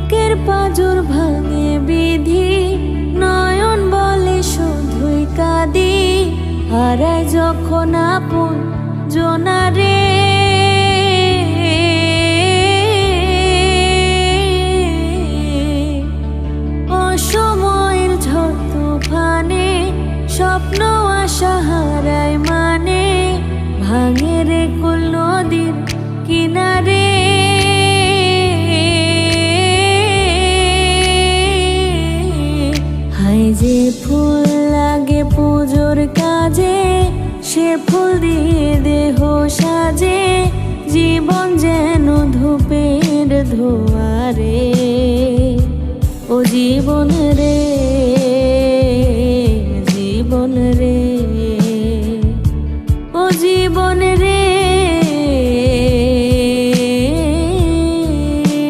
বুকের পাঁজর ভাঙে বিধি, নয়ন বলে শুধুই কাঁদি। হারায় যখন আপন জনারে, অসময়ের ঝড় তুফানে স্বপ্ন আশা হারায় মানে, ভাঙে রে কুল নদীর কিনারে। হায় যে ফুল লাগে পুজোর কাজে, সে ফুল দিয়ে দেহ সাজে, জীবন যেন ধূপের ধোয়ারে। ও জীবন রে